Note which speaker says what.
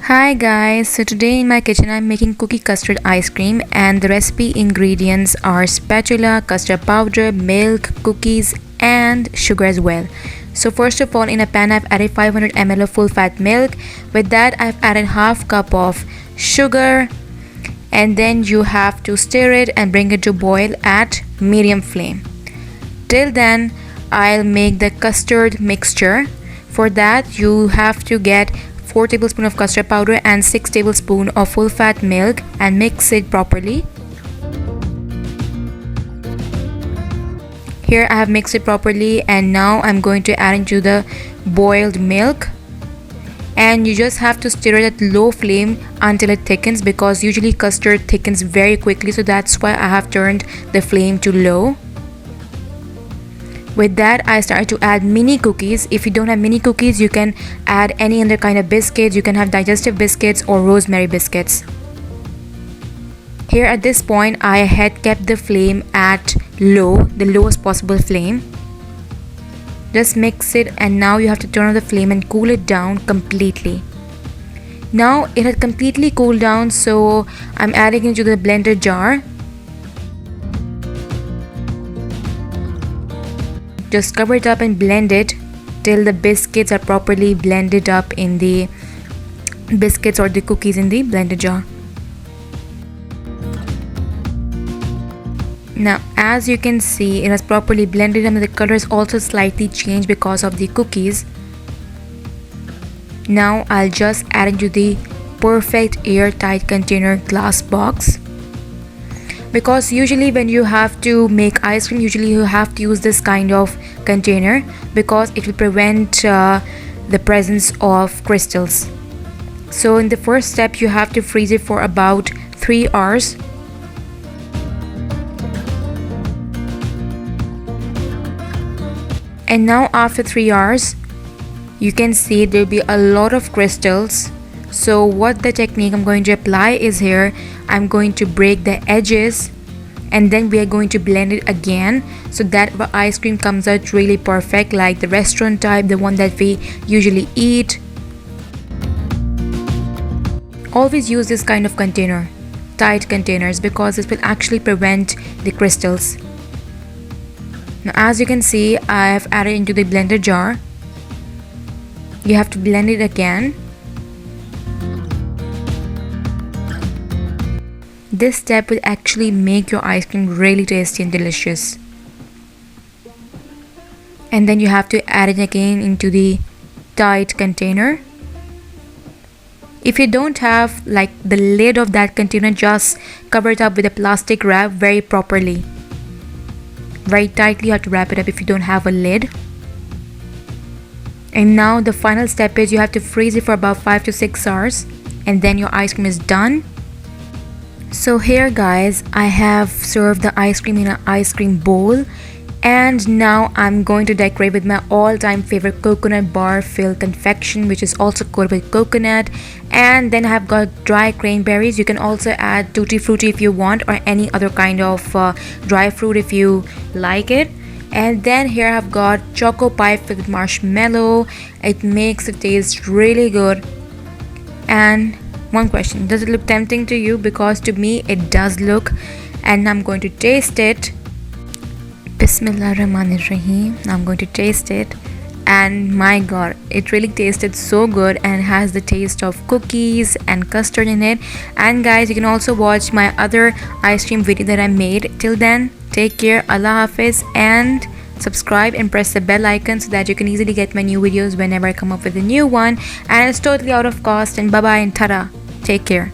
Speaker 1: Hi guys, so today in my kitchen I'm making cookie custard ice cream and the recipe ingredients are spatula, custard powder, milk, cookies and sugar as well. So first of all, in a pan I've added 500 ml of full fat milk. With that I've added half cup of sugar and then you have to stir it and bring it to boil at medium flame. Till then I'll make the custard mixture. For that you have to get 4 tablespoons of custard powder and 6 tablespoons of full fat milk and mix it properly. Here I have mixed it properly and now I'm going to add into the boiled milk, and you just have to stir it at low flame until it thickens, because usually custard thickens very quickly, so that's why I have turned the flame to low. With that I started to add mini cookies. If you don't have mini cookies, you can add any other kind of biscuits. You can have digestive biscuits or rosemary biscuits. Here at this point I had kept the flame at low, the lowest possible flame. Just mix it and now you have to turn on the flame and cool it down completely. Now it has completely cooled down, so I'm adding it into the blender jar. Just cover it up and blend it till the biscuits are properly blended up in the biscuits or the cookies in the blender jar. Now as you can see, it has properly blended and the color is also slightly changed because of the cookies. Now I'll just add into the perfect airtight container glass box, because usually when you have to make ice cream, usually you have to use this kind of container because it will prevent the presence of crystals. So in the first step you have to freeze it for about 3 hours. And now after 3 hours you can see there will be a lot of crystals. So what the technique I'm going to apply is, here I'm going to break the edges and then we are going to blend it again so that our ice cream comes out really perfect, like the restaurant type, the one that we usually eat. Always use this kind of container, tight containers, because this will actually prevent the crystals. Now as you can see, I have added into the blender jar. You have to blend it again. This step will actually make your ice cream really tasty and delicious. And then you have to add it again into the tight container. If you don't have like the lid of that container, just cover it up with a plastic wrap very properly. Very tightly you have to wrap it up if you don't have a lid. And now the final step is you have to freeze it for about 5 to 6 hours and then your ice cream is done. So here guys, I have served the ice cream in an ice cream bowl, and now I'm going to decorate with my all-time favorite coconut bar filled confection, which is also coated with coconut. And then I have got dry cranberries. You can also add tutti frutti if you want, or any other kind of dry fruit if you like it. And then here I've got choco pie filled with marshmallow. It makes it taste really good. And one question, does it look tempting to you? Because to me it does look. And I'm going to taste it. Bismillahirrahmanirrahim. I'm going to taste it, and my god, it really tasted so good and has the taste of cookies and custard in it. And guys, you can also watch my other ice cream video that I made. Till then, take care, Allah Hafiz, and subscribe and press the bell icon so that you can easily get my new videos whenever I come up with a new one, and it's totally out of cost. And bye bye and tada, take care.